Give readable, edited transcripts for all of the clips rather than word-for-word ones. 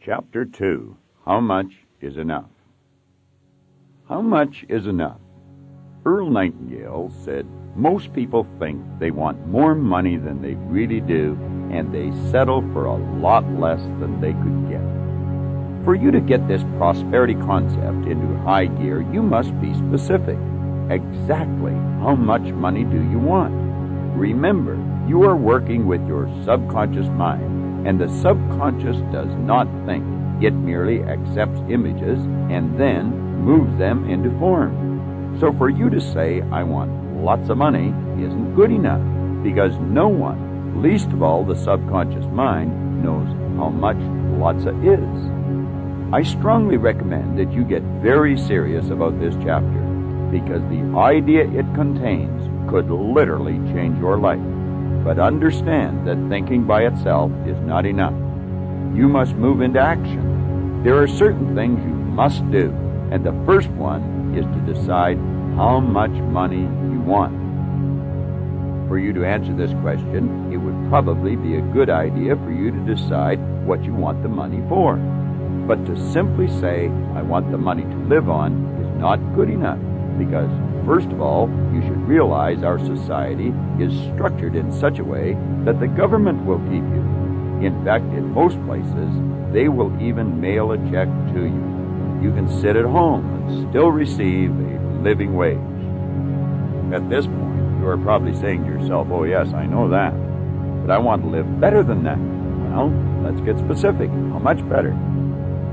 Chapter 2. How much is enough? How much is enough? Earl Nightingale said, most people think they want more money than they really do, and they settle for a lot less than they could get. For you to get this prosperity concept into high gear, you must be specific. Exactly how much money do you want? Remember, you are working with your subconscious mind, and the subconscious does not think. It merely accepts images and then moves them into form. So for you to say, I want lots of money, isn't good enough, because no one, least of all the subconscious mind, knows how much lots of is. I strongly recommend that you get very serious about this chapter, because the idea it contains could literally change your life. But understand that thinking by itself is not enough. You must move into action. There are certain things you must do, and the first one is to decide how much money you want. For you to answer this question, it would probably be a good idea for you to decide what you want the money for. But to simply say, I want the money to live on, is not good enough, because first of all, you should realize our society is structured in such a way that the government will keep you. In fact, in most places, they will even mail a check to you. You can sit at home and still receive a living wage. At this point, you are probably saying to yourself, oh yes, I know that, but I want to live better than that. Well, let's get specific. How much better?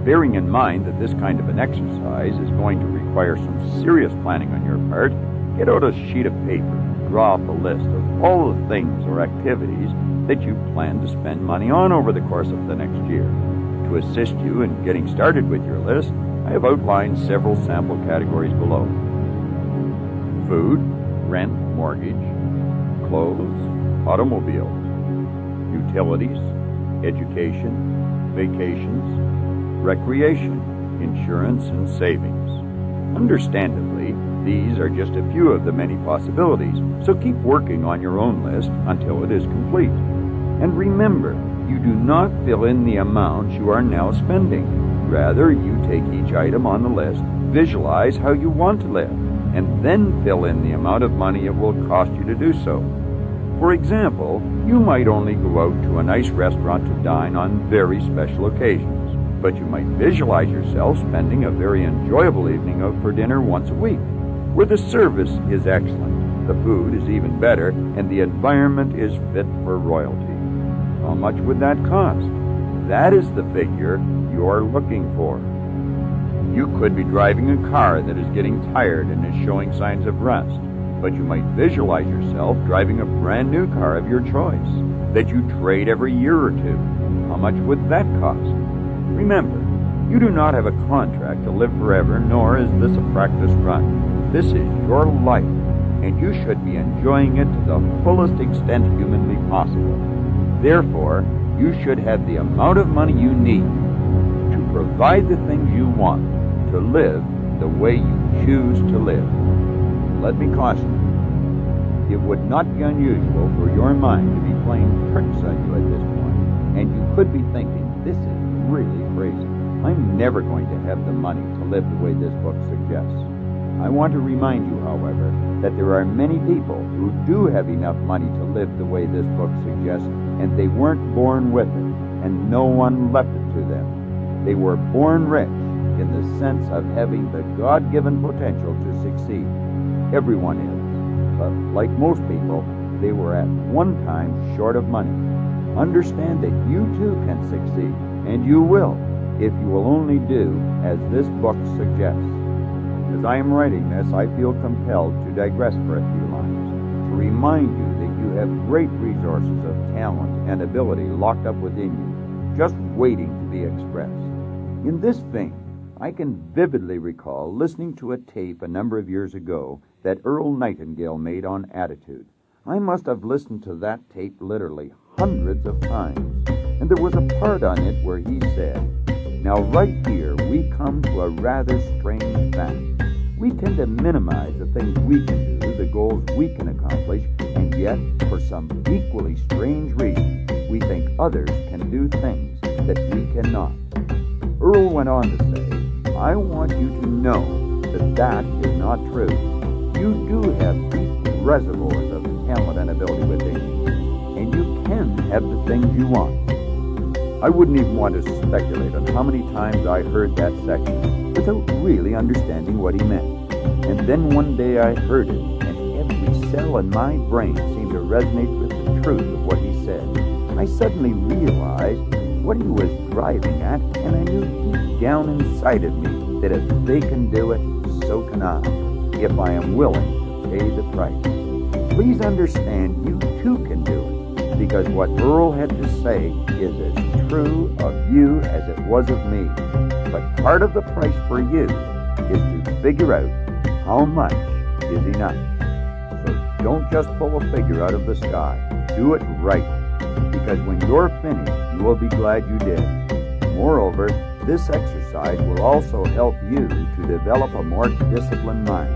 Bearing in mind that this kind of an exercise is going to require some serious planning on your part, get out a sheet of paper and draw up a list of all the things or activities that you plan to spend money on over the course of the next year. To assist you in getting started with your list, I have outlined several sample categories below. Food, rent, mortgage, clothes, automobiles, utilities, education, vacations, recreation, insurance, and savings. Understandably, these are just a few of the many possibilities, so keep working on your own list until it is complete. And remember, you do not fill in the amounts you are now spending. Rather, you take each item on the list, visualize how you want to live, and then fill in the amount of money it will cost you to do so. For example, you might only go out to a nice restaurant to dine on very special occasions, but you might visualize yourself spending a very enjoyable evening out for dinner once a week, where the service is excellent, the food is even better, and the environment is fit for royalty. How much would that cost? That is the figure you are looking for. You could be driving a car that is getting tired and is showing signs of rust, but you might visualize yourself driving a brand new car of your choice that you trade every year or two. How much would that cost? Remember, you do not have a contract to live forever, nor is this a practice run. This is your life, and you should be enjoying it to the fullest extent humanly possible. Therefore, you should have the amount of money you need to provide the things you want, to live the way you choose to live. Let me caution you, it would not be unusual for your mind to be playing tricks on you at this point, and you could be thinking, this is really crazy. I'm never going to have the money to live the way this book suggests. I want to remind you, however, that there are many people who do have enough money to live the way this book suggests, and they weren't born with it, and no one left it to them. They were born rich in the sense of having the God-given potential to succeed. Everyone is, but like most people, they were at one time short of money. Understand that you too can succeed, and you will, if you will only do as this book suggests. As I am writing this, I feel compelled to digress for a few lines, to remind you that you have great resources of talent and ability locked up within you, just waiting to be expressed. In this vein, I can vividly recall listening to a tape a number of years ago that Earl Nightingale made on attitude. I must have listened to that tape literally hundreds of times, and there was a part on it where he said, now right here we come to a rather strange fact. We tend to minimize the things we can do, the goals we can accomplish, and yet, for some equally strange reason, we think others can do things that we cannot. Earl went on to say, I want you to know that that is not true. You do have deep reservoirs of talent and ability within you, and you can have the things you want. I wouldn't even want to speculate on how many times I heard that section without really understanding what he meant. And then one day I heard it, and every cell in my brain seemed to resonate with the truth of what he said. I suddenly realized what he was driving at, and I knew deep down inside of me that if they can do it, so can I, if I am willing to pay the price. Please understand you too can do it, because what Earl had to say is as true of you as it was of me. But part of the price for you is to figure out how much is enough. So don't just pull a figure out of the sky. Do it right, because when you're finished, you will be glad you did. Moreover, this exercise will also help you to develop a more disciplined mind.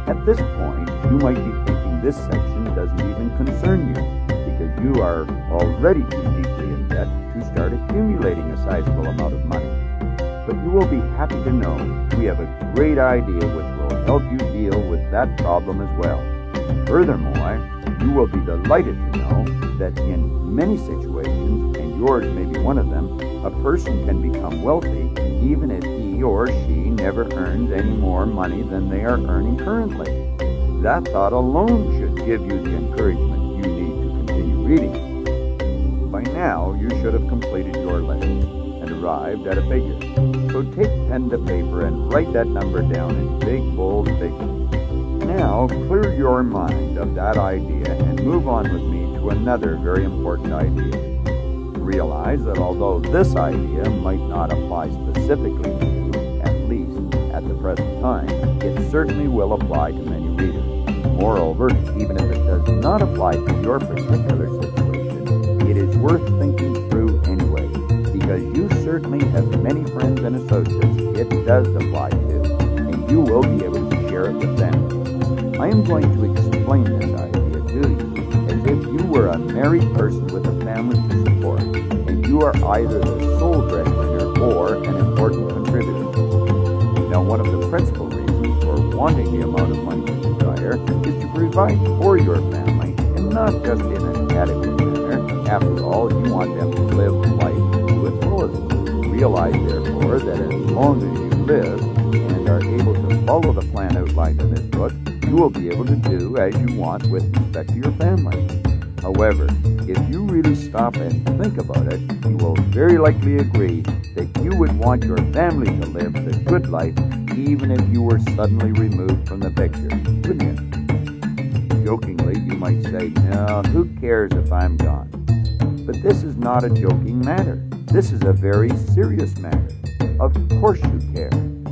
At this point, you might be thinking this section doesn't even concern you, because you are already too deeply in debt to start accumulating a sizable amount of money. But you will be happy to know we have a great idea which will help you deal with that problem as well. Furthermore, you will be delighted to know that in many situations, and yours may be one of them, a person can become wealthy even if he or she never earns any more money than they are earning currently. That thought alone should give you the encouragement you need to continue reading. By now, you should have completed your list and arrived at a figure. So take pen to paper and write that number down in big, bold figures. Now, clear your mind of that idea and move on with me to another very important idea. Realize that although this idea might not apply specifically to you, at least at the present time, it certainly will apply to many readers. Moreover, even if it does not apply to your particular situation, it is worth thinking through anyway, because you certainly have many friends and associates it does apply to, and you will be able to share it with them. I am going to explain this idea to you as if you were a married person with a family to support, and you are either the sole breadwinner or an important contributor. Now, one of the principal reasons for wanting the amount of money you desire is to provide for your family, and not just in an adequate manner. After all, you want them to live life to its fullest. Realize, therefore, that as long as you live and are able to follow the plan outlined in this book, you will be able to do as you want with respect to your family. However, if you really stop and think about it, you will very likely agree that you would want your family to live the good life even if you were suddenly removed from the picture, wouldn't you? Jokingly, you might say, no, who cares if I'm gone? But this is not a joking matter. This is a very serious matter. Of course you care.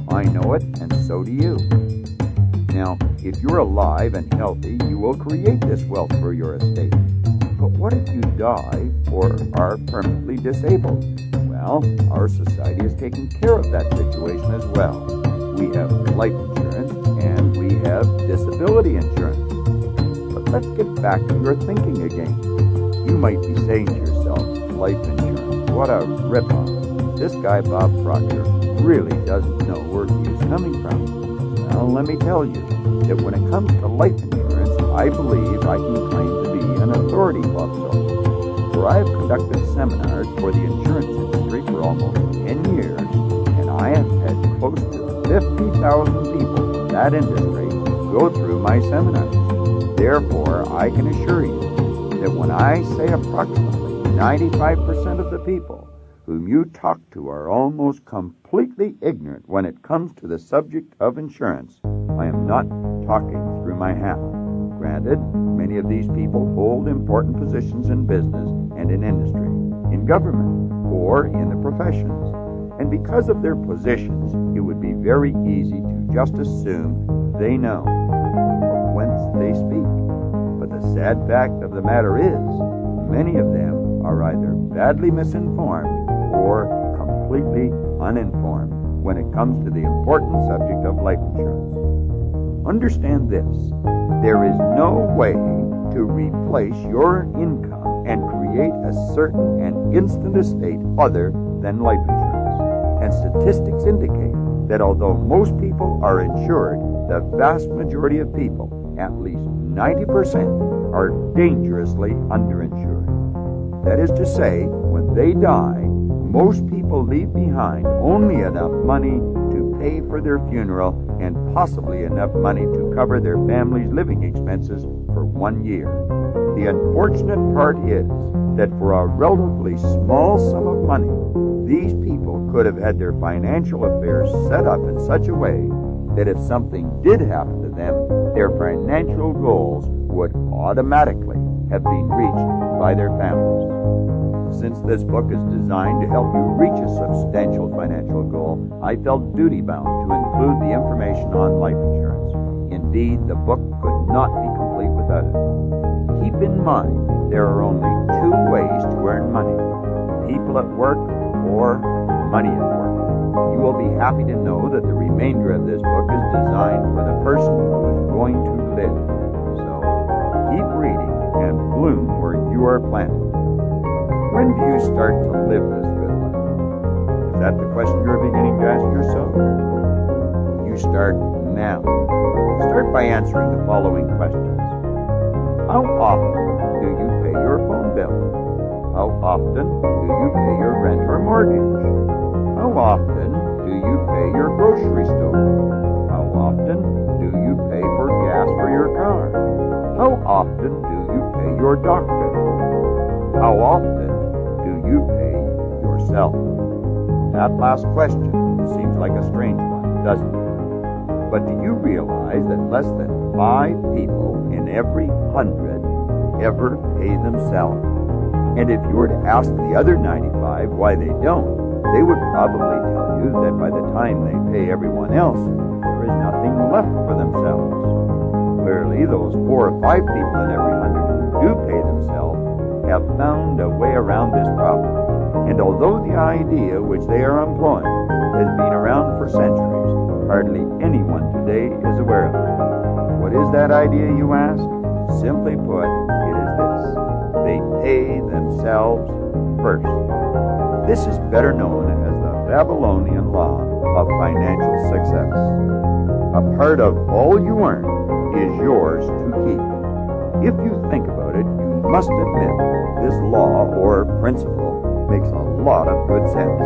I know it, and so do you. Now, if you're alive and healthy, you will create this wealth for your estate. But what if you die or are permanently disabled? Well, our society is taking care of that situation as well. We have life insurance and we have disability insurance. But let's get back to your thinking again. You might be saying to yourself, life insurance, what a ripoff. This guy Bob Proctor really doesn't know where he is coming from. Well, let me tell you that when it comes to life insurance, I believe I can claim to be an authority of sorts. For I have conducted seminars for the insurance industry for almost 10 years, and I have had close to 50,000 people from that industry go through my seminars. Therefore, I can assure you that when I say approximately 95% of the people whom you talk to are almost completely ignorant when it comes to the subject of insurance, I am not talking through my hat. Granted, many of these people hold important positions in business and in industry, in government, or in the professions. And because of their positions, it would be very easy to just assume they know whence they speak. But the sad fact of the matter is, many of them are either badly misinformed or completely uninformed when it comes to the important subject of life insurance. Understand this, there is no way to replace your income and create a certain and instant estate other than life insurance. And statistics indicate that although most people are insured, the vast majority of people, at least 90%, are dangerously underinsured. That is to say, when they die, most people leave behind only enough money to pay for their funeral and possibly enough money to cover their family's living expenses for 1 year. The unfortunate part is that for a relatively small sum of money, these people could have had their financial affairs set up in such a way that if something did happen to them, their financial goals would automatically have been reached by their families. Since this book is designed to help you reach a substantial financial goal, I felt duty-bound to include the information on life insurance. Indeed, the book could not be complete without it. Keep in mind, there are only 2 ways to earn money: people at work or money at work. You will be happy to know that the remainder of this book is designed for the person who is going to live. So, keep reading and bloom where you are planted. When do you start to live this good life? Is that the question you're beginning to ask yourself? You start now. Start by answering the following questions. How often do you pay your phone bill? How often do you pay your rent or mortgage? How often do you pay your grocery store? How often do you pay for gas for your car? How often do you pay your doctor? How often do you pay yourself? That last question seems like a strange one, doesn't it? But do you realize that less than 5 people in every 100 ever pay themselves? And if you were to ask the other 95 why they don't, they would probably tell you that by the time they pay everyone else, there is nothing left for themselves. Clearly, those 4 or 5 people in every 100 who do pay themselves have found a way around this problem. And although the idea which they are employing has been around for centuries, hardly anyone today is aware of it. What is that idea, you ask? Simply put, it is this: they pay themselves first. This is better known as the Babylonian law of financial success. A part of all you earn is yours to keep. If you think about it, you must admit this law or principle makes a lot of good sense.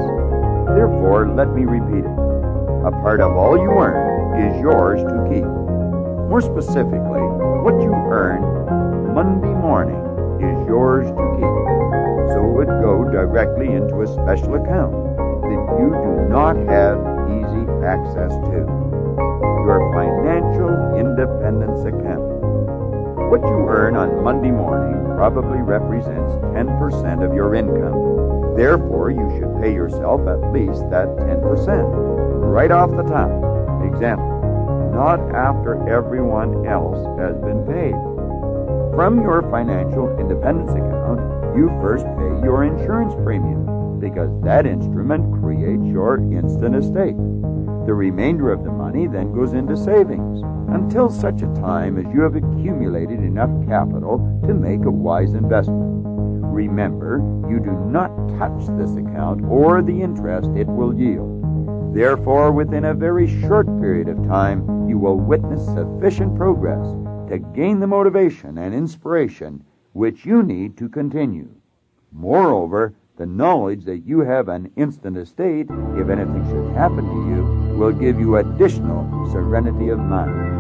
Therefore, let me repeat it. A part of all you earn is yours to keep. More specifically, what you earn Monday morning is yours to keep. So it would go directly into a special account that you do not have easy access to. Your financial independence account. What you earn on Monday morning probably represents 10% of your income. Therefore, you should pay yourself at least that 10%, right off the top. Example, not after everyone else has been paid. From your financial independence account, you first pay your insurance premium, because that instrument creates your instant estate. The remainder of the money then goes into savings, until such a time as you have accumulated enough capital to make a wise investment. Remember, you do not touch this account or the interest it will yield. Therefore, within a very short period of time, you will witness sufficient progress to gain the motivation and inspiration which you need to continue. Moreover, the knowledge that you have an instant estate, if anything should happen to you, will give you additional serenity of mind.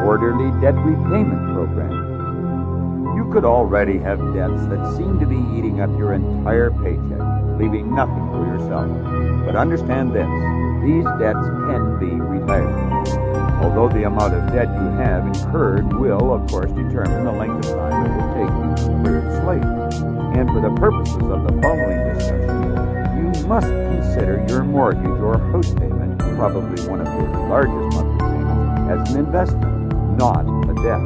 Orderly debt repayment program. You could already have debts that seem to be eating up your entire paycheck, leaving nothing for yourself. But understand this, these debts can be retired. Although the amount of debt you have incurred will, of course, determine the length of time it will take you to clear the slate. And for the purposes of the following discussion, you must consider your mortgage or house payment, probably one of your largest monthly payments, as an investment, not a debt.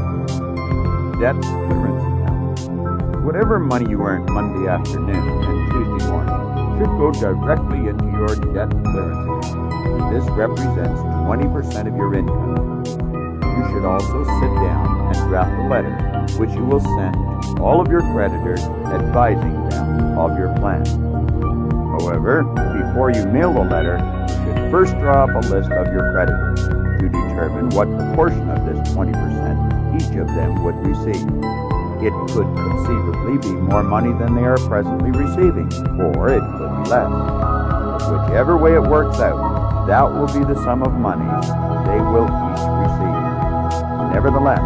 Debt clearance account. Whatever money you earn Monday afternoon and Tuesday morning should go directly into your debt clearance account. This represents 20% of your income. You should also sit down and draft a letter, which you will send to all of your creditors advising them of your plan. However, before you mail the letter, you should first draw up a list of your creditors to determine what proportion of this 20% each of them would receive. It could conceivably be more money than they are presently receiving, or it could be less. Whichever way it works out, that will be the sum of money they will each receive. Nevertheless,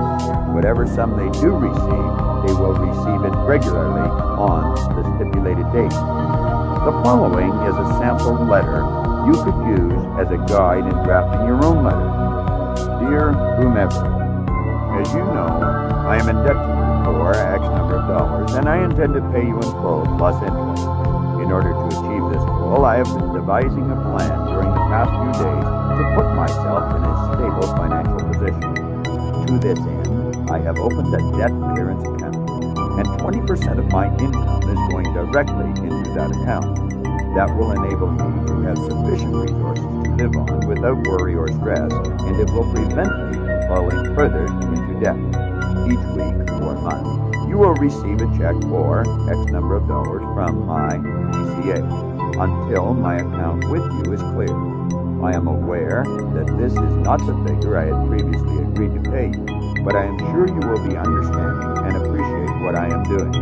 whatever sum they do receive, they will receive it regularly on the stipulated date. The following is a sample letter you could use as a guide in drafting your own letter. Dear whomever, as you know, I am in debt for X number of dollars, and I intend to pay you in full plus interest. In order to achieve this goal, I have been devising a plan during the past few days to put myself in a stable financial position. To this end, I have opened a debt clearance account, and 20% of my income is going directly into that account. That will enable me to have sufficient resources to live on without worry or stress, and it will prevent me from falling further into debt. Each week or month, you will receive a check for X number of dollars from my DCA until my account with you is clear. I am aware that this is not the figure I had previously agreed to pay you, but I am sure you will be understanding and appreciate what I am doing.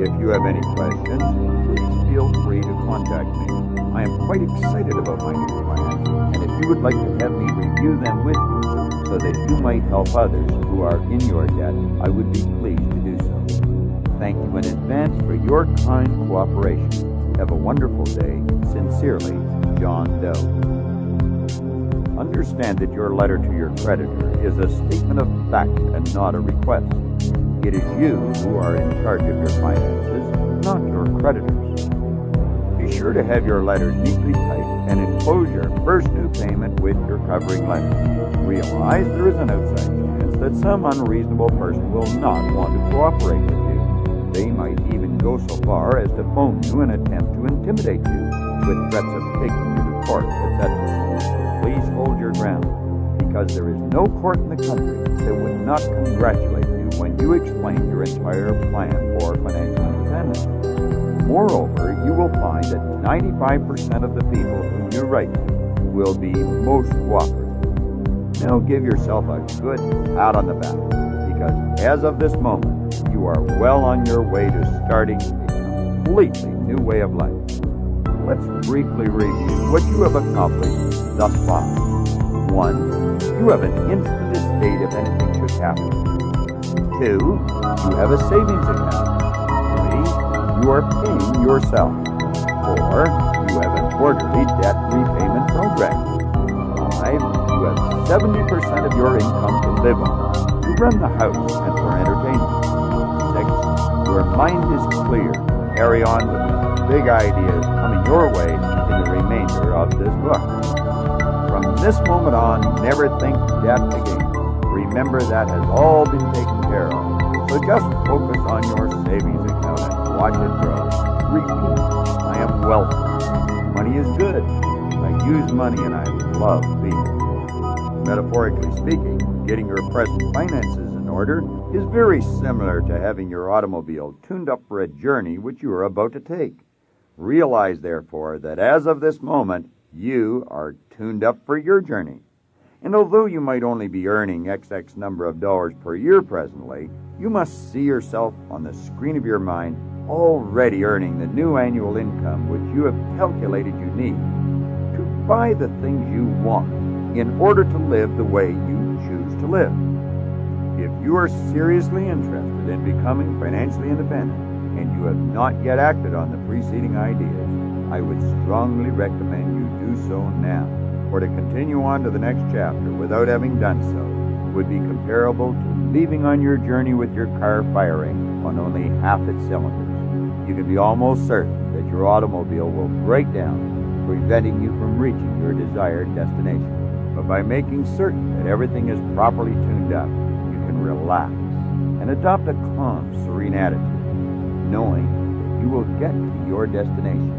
If you have any questions, please feel free to contact me. I am quite excited about my new plans, and if you would like to have me review them with you so that you might help others who are in your debt, I would be pleased to do so. Thank you in advance for your kind cooperation. Have a wonderful day. Sincerely, John Doe. Understand that your letter to your creditor is a statement of fact and not a request. It is you who are in charge of your finances, not your creditors. Be sure to have your letters neatly typed and enclose your first new payment with your covering letter. Realize there is an outside chance that some unreasonable person will not want to cooperate with you. They might even go so far as to phone you and attempt to intimidate you with threats of taking you to court, etc. Please hold your ground, because there is no court in the country that would not congratulate you when you explain your entire plan for financial independence. Moreover, you will find that 95% of the people whom you write to will be most cooperative. Now give yourself a good pat on the back, because as of this moment, you are well on your way to starting a completely new way of life. Let's briefly review what you have accomplished thus far. 1. You have an instant estate if anything should happen. 2. You have a savings account. 3. You are paying yourself. 4. You have an orderly debt repayment program. 5. You have 70% of your income to live on, to run the house and for entertainment. 6. Your mind is clear. Carry on with the big ideas coming your way in the remainder of this book. From this moment on, never think debt again. Remember that has all been taken care of. So just focus on your savings account and watch it grow. Repeat, I am wealthy. Money is good. I use money and I love being. Metaphorically speaking, getting your present finances in order is very similar to having your automobile tuned up for a journey which you are about to take. Realize, therefore, that as of this moment, you are tuned up for your journey. And although you might only be earning XX number of dollars per year presently, you must see yourself on the screen of your mind already earning the new annual income which you have calculated you need to buy the things you want in order to live the way you choose to live. If you are seriously interested in becoming financially independent and you have not yet acted on the preceding ideas, I would strongly recommend you do so now, for to continue on to the next chapter without having done so would be comparable to leaving on your journey with your car firing on only half its cylinders. You can be almost certain that your automobile will break down, preventing you from reaching your desired destination. But by making certain that everything is properly tuned up, you can relax and adopt a calm, serene attitude, knowing that you will get to your destination,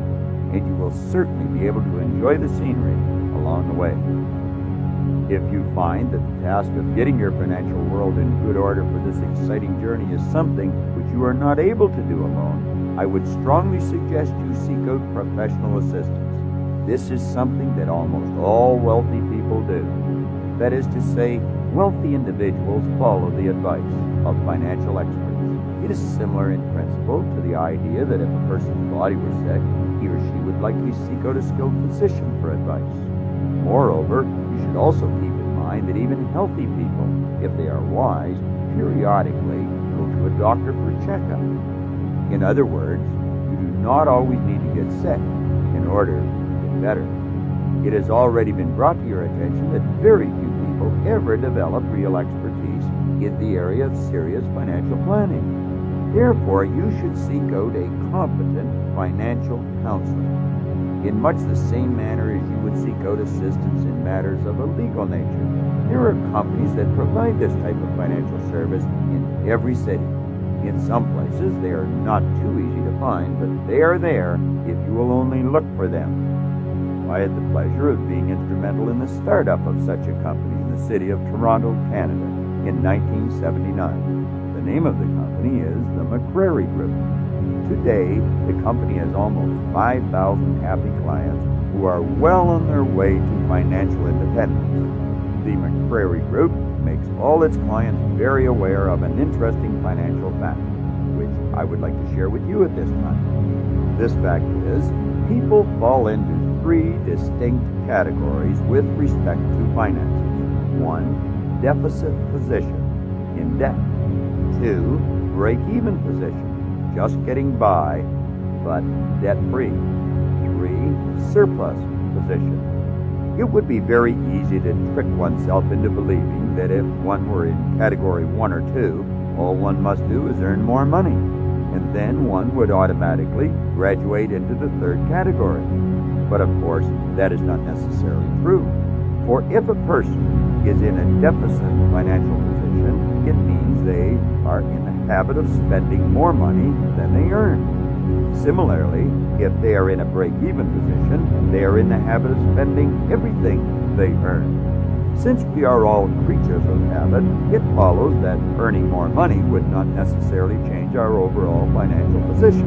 and you will certainly be able to enjoy the scenery along the way. If you find that the task of getting your financial world in good order for this exciting journey is something which you are not able to do alone, I would strongly suggest you seek out professional assistance. This is something that almost all wealthy people do. That is to say, wealthy individuals follow the advice of financial experts. It is similar in principle to the idea that if a person's body were sick, he or she would likely seek out a skilled physician for advice. Moreover, you should also keep in mind that even healthy people, if they are wise, periodically go to a doctor for a checkup. In other words, you do not always need to get sick in order to get better. It has already been brought to your attention that very few people ever develop real expertise in the area of serious financial planning. Therefore, you should seek out a competent financial counselor. In much the same manner as you would seek out assistance in matters of a legal nature, there are companies that provide this type of financial service in every city. In some places, they are not too easy to find, but they are there if you will only look for them. I had the pleasure of being instrumental in the startup of such a company in the city of Toronto, Canada, in 1979. The name of the company is the McCrary Group. Today, the company has almost 5,000 happy clients who are well on their way to financial independence. The McCrary Group makes all its clients very aware of an interesting financial fact, which I would like to share with you at this time. This fact is, people fall into three distinct categories with respect to finances. 1, deficit position, in debt. 2, break-even position, just getting by, but debt-free. 3, surplus position. It would be very easy to trick oneself into believing that if one were in category 1 or 2, all one must do is earn more money, and then one would automatically graduate into the third category. But of course, that is not necessarily true. For if a person is in a deficit financial position, it means they are in the habit of spending more money than they earn. Similarly, if they are in a break-even position, they are in the habit of spending everything they earn. Since we are all creatures of habit, it follows that earning more money would not necessarily change our overall financial position.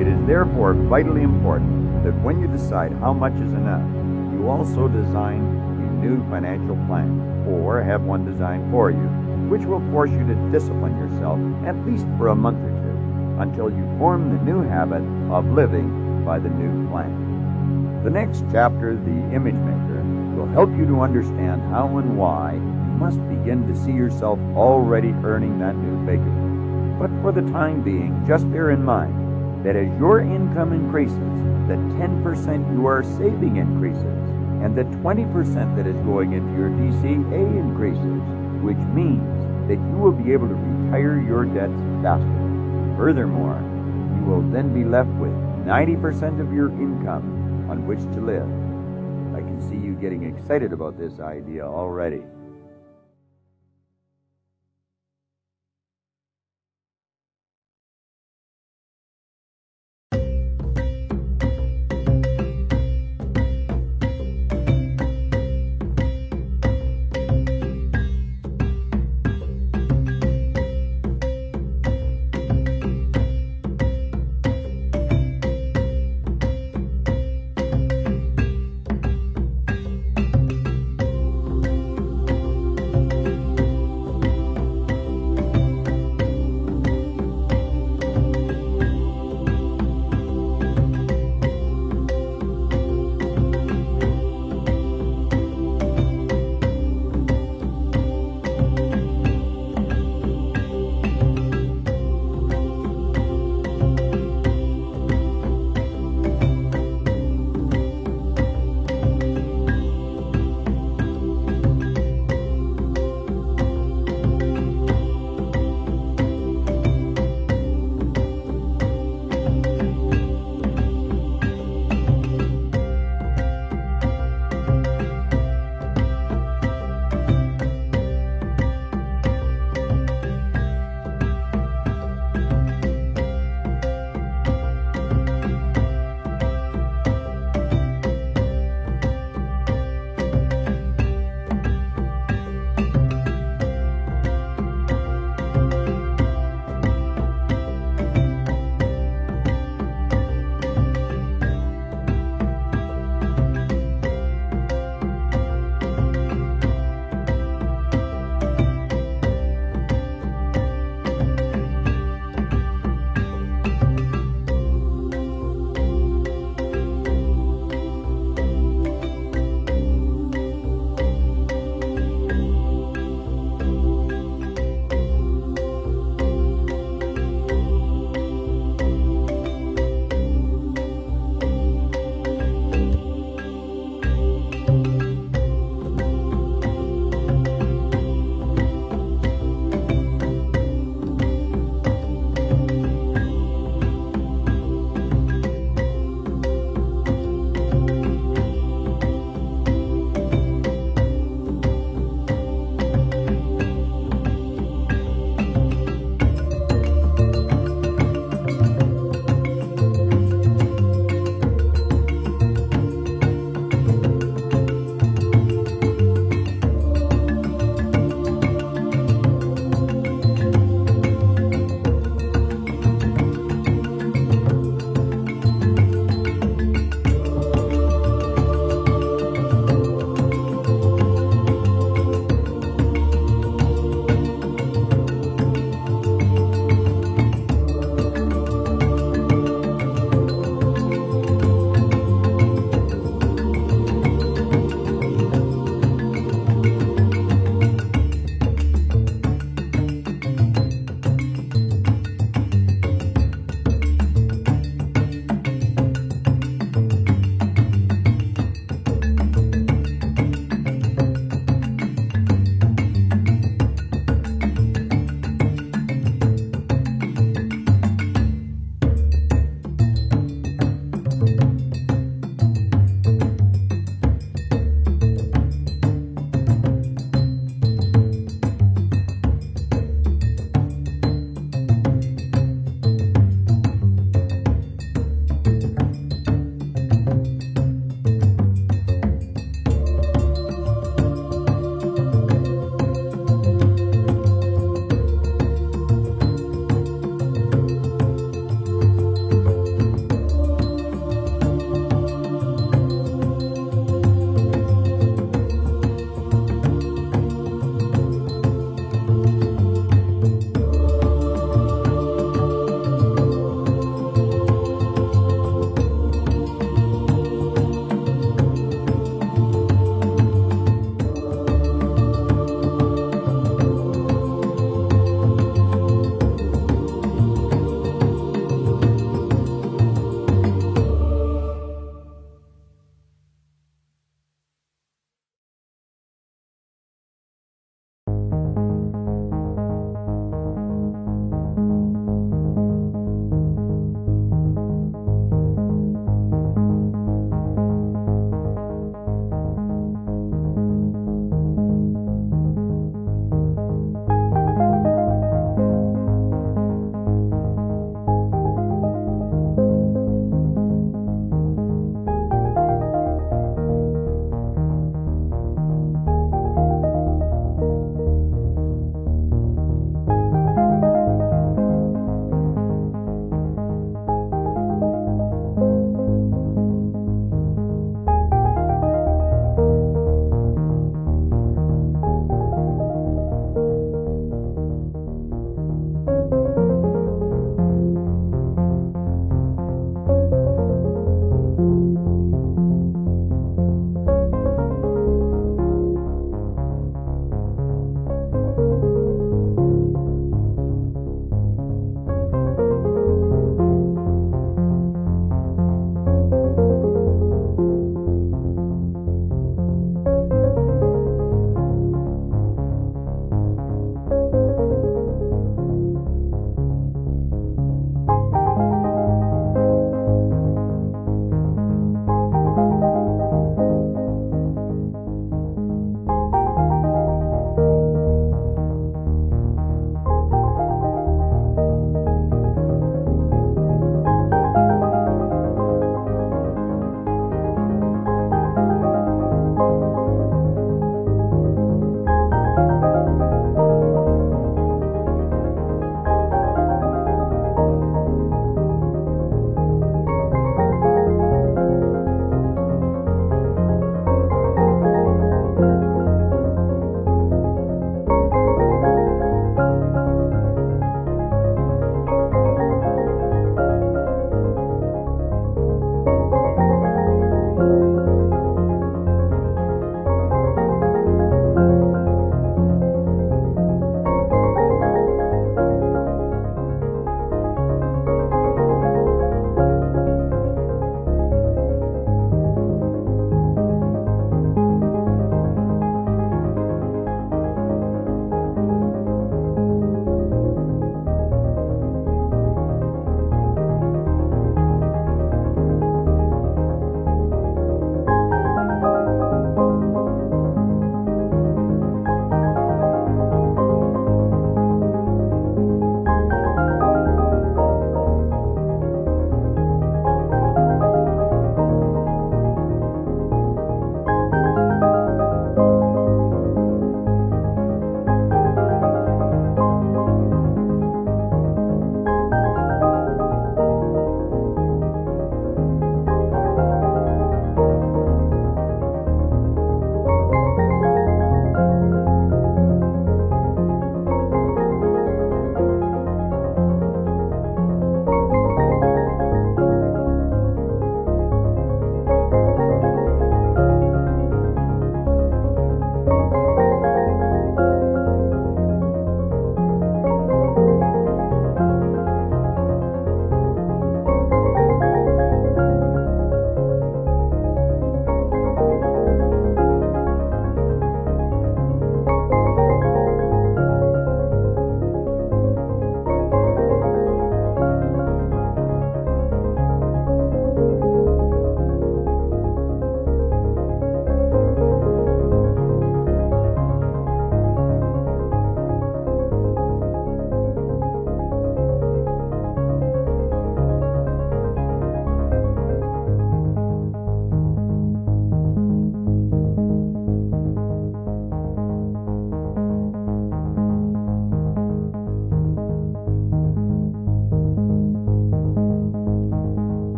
It is therefore vitally important that when you decide how much is enough, you also design a new financial plan, or have one designed for you, which will force you to discipline yourself at least for a month or two until you form the new habit of living by the new plan. The next chapter, The Image Maker, will help you to understand how and why you must begin to see yourself already earning that new figure. But for the time being, just bear in mind that as your income increases, the 10% you are saving increases, and the 20% that is going into your DCA increases, which means that you will be able to retire your debts faster. Furthermore, you will then be left with 90% of your income on which to live. I can see you getting excited about this idea already.